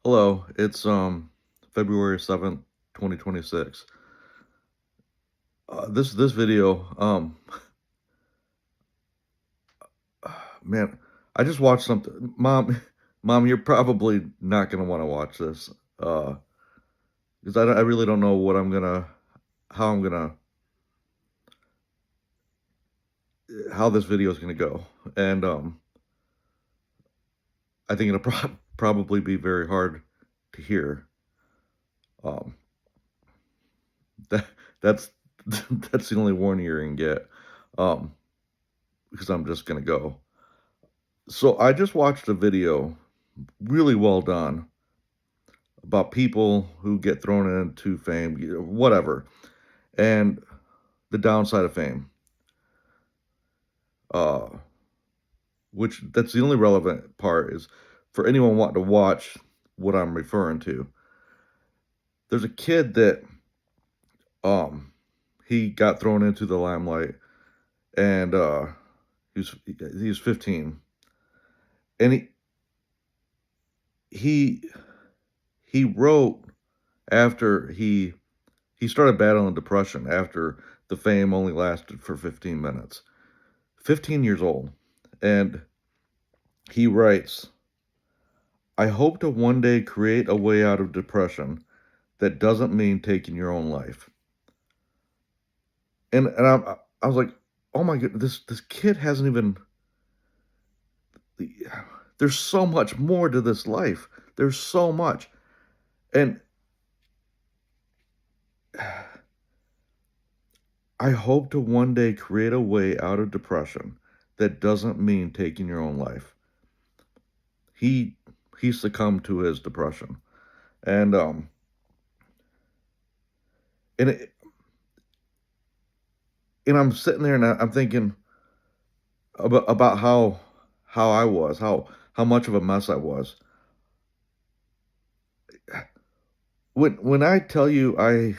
Hello, it's February 7th, 2026. This video, man, I just watched something. Mom, mom, you're probably not gonna want to watch this, because I really don't know how I'm gonna, how this video is gonna go, and I think it'll probably be very hard to hear. Um, that that's that's the only warning you're gonna get, um, because I'm just gonna go. So I just watched a video, really well done, about people who get thrown into fame, whatever, and the downside of fame. Uh, which that's the only relevant part is for anyone wanting to watch what I'm referring to. There's a kid that um he got thrown into the limelight, and he was 15, and he he wrote after he started battling depression after the fame only lasted for 15 minutes. 15 years old. And he writes, I hope to one day create a way out of depression that doesn't mean taking your own life. And I was like, oh my goodness, this kid hasn't even, there's so much more to this life. There's so much. And I hope to one day create a way out of depression that doesn't mean taking your own life. He succumbed to his depression. And and it, and I'm sitting there and I'm thinking about how I was, how much of a mess I was. When I tell you I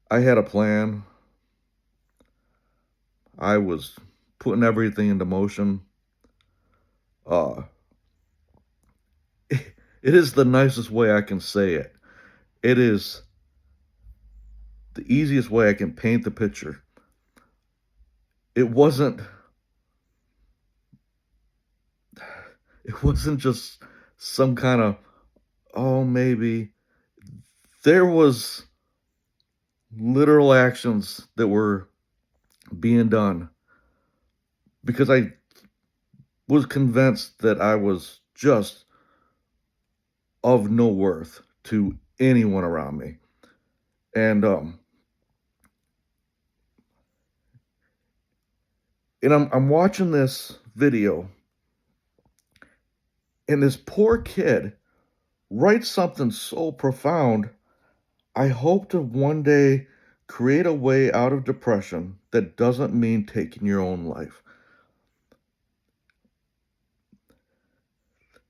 had a plan, I was putting everything into motion. Uh it is the nicest way I can say it. It is the easiest way I can paint the picture. It wasn't it wasn't just some kind of, oh, maybe. There was literal actions that were being done because I was convinced that I was just of no worth to anyone around me. And I'm watching this video, and this poor kid writes something so profound. I hope to one day create a way out of depression that doesn't mean taking your own life.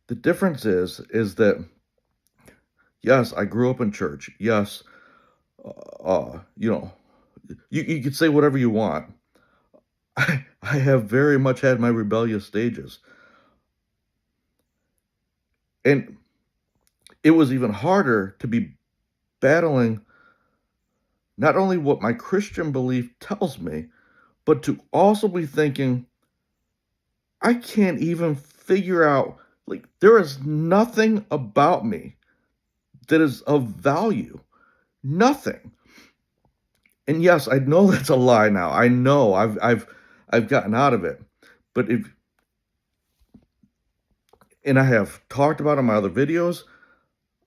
The difference is that, yes, I grew up in church. Yes, you know, you could say whatever you want. I have very much had my rebellious stages. And it was even harder to be battling not only what my Christian belief tells me, but to also be thinking, I can't even figure out, like, there is nothing about me that is of value. Nothing. And yes, I know that's a lie now. I know I've gotten out of it. But if and I have talked about in my other videos,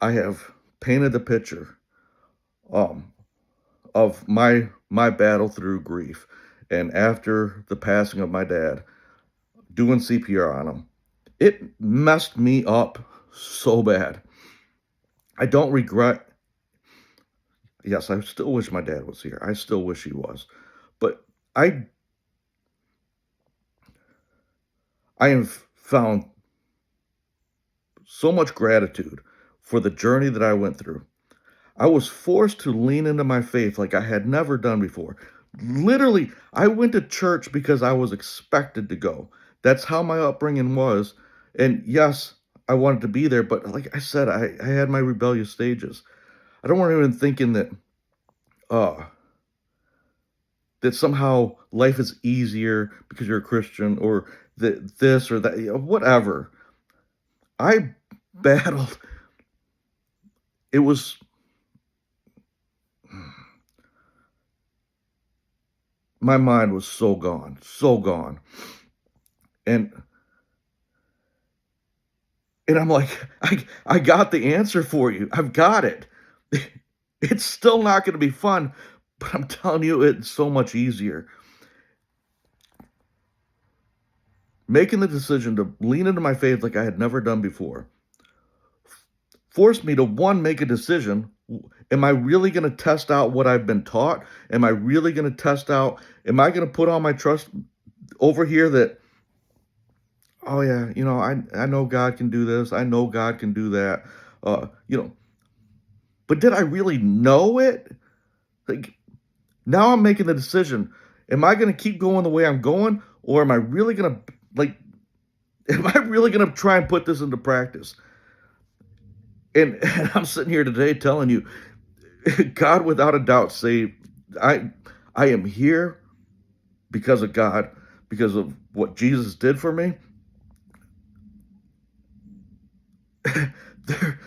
I have painted the picture um of my battle through grief. And after the passing of my dad, doing CPR on him, it messed me up so bad. I don't regret. Yes, I still wish my dad was here. I still wish he was. But I I have found so much gratitude for the journey that I went through. I was forced to lean into my faith like I had never done before. Literally, I went to church because I was expected to go. That's how my upbringing was. And yes, I wanted to be there, but like I said, I had my rebellious stages. I don't want anyone thinking uh, that somehow life is easier because you're a Christian or that this or that, whatever. I battled. It was my mind was so gone, so gone. And I'm like, I got the answer for you. I've got it. It's still not gonna be fun, but I'm telling you, it's so much easier. Making the decision to lean into my faith like I had never done before forced me to, one, make a decision. Am I really gonna test out what I've been taught? Am I really gonna test out, am I gonna put all my trust over here that, oh yeah, I know God can do this. I know God can do that. Uh, you know, but did I really know it? Like, now I'm making the decision. Am I going to keep going the way I'm going, or am I really going to, like, am I really going to try and put this into practice? And I'm sitting here today telling you, God, without a doubt, saved. I I am here because of God, because of what Jesus did for me. There,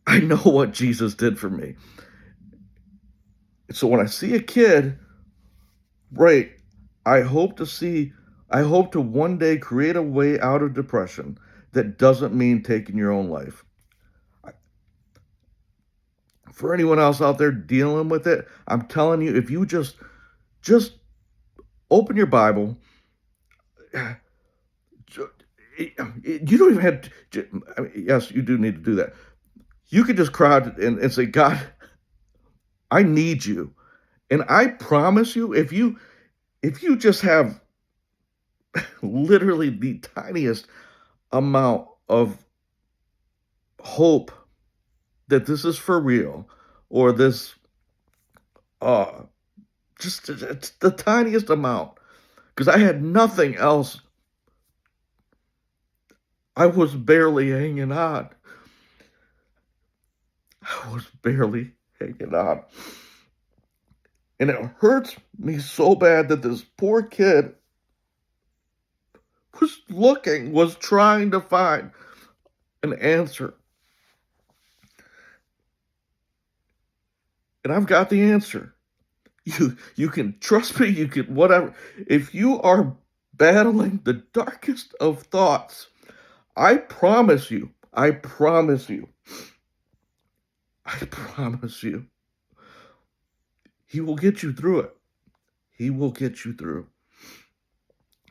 I know what Jesus did for me. So when I see a kid, right, I hope to see, I hope to one day create a way out of depression that doesn't mean taking your own life. For anyone else out there dealing with it, I'm telling you, if you just open your Bible, you don't even have to, I mean, yes, you do need to do that. You could just cry out and say, God, I need you. And I promise you, if you just have literally the tiniest amount of hope that this is for real, or this, uh just it's the tiniest amount, because I had nothing else. I was barely hanging on. I was barely hanging on. And it hurts me so bad that this poor kid was trying to find an answer. And I've got the answer. You can trust me, you can whatever. If you are battling the darkest of thoughts, I promise you, I promise you, he will get you through it. He will get you through.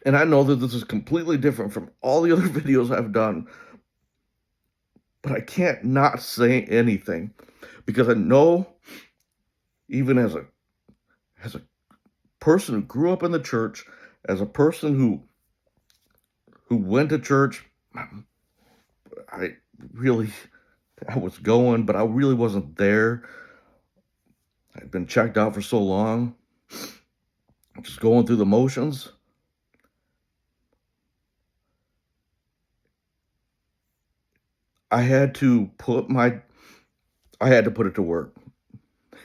And I know that this is completely different from all the other videos I've done, but I can't not say anything, because I know, even as a person who grew up in the church, as a person who went to church, I really, I was going, but I really wasn't there. I'd been checked out for so long, just going through the motions. I had to put my, I had to put it to work.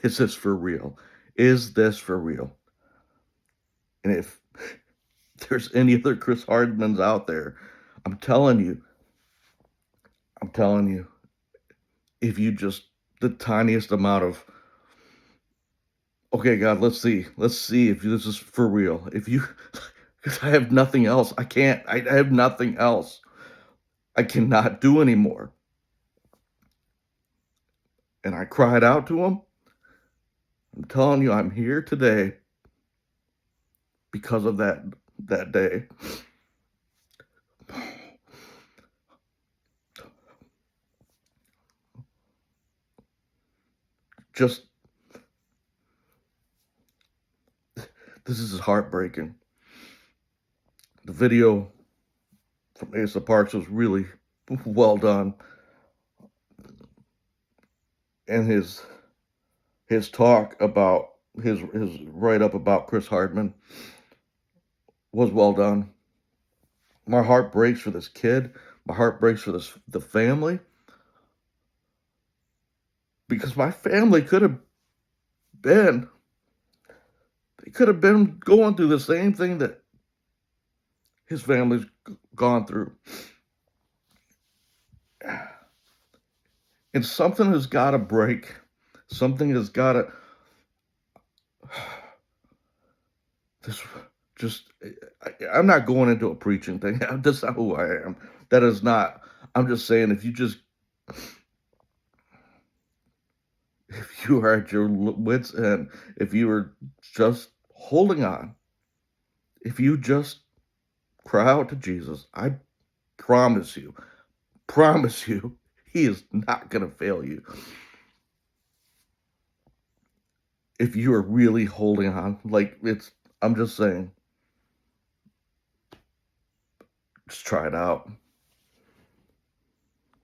Is this for real? Is this for real? And if there's any other Chris Hardmans out there, I'm telling you, I'm telling you, if you just, the tiniest amount of, okay, God, let's see if this is for real. If you, because I have nothing else. I have nothing else. I cannot do anymore. And I cried out to him. I'm telling you, I'm here today because of that day. Just, this is heartbreaking. The video from Asa Parks was really well done. And his talk about his write-up about Chris Hardman was well done. My heart breaks for this kid. My heart breaks for the family, because my family been could have been going through the same thing that his family's gone through. And something has got to break. Something has got to. This just. I'm not going into a preaching thing. That's not who I am. That is not. I'm just saying, if you are at your wits' end, if you are just holding on, if you just cry out to Jesus, I promise you, he is not going to fail you. If you are really holding on, I'm just saying, just try it out.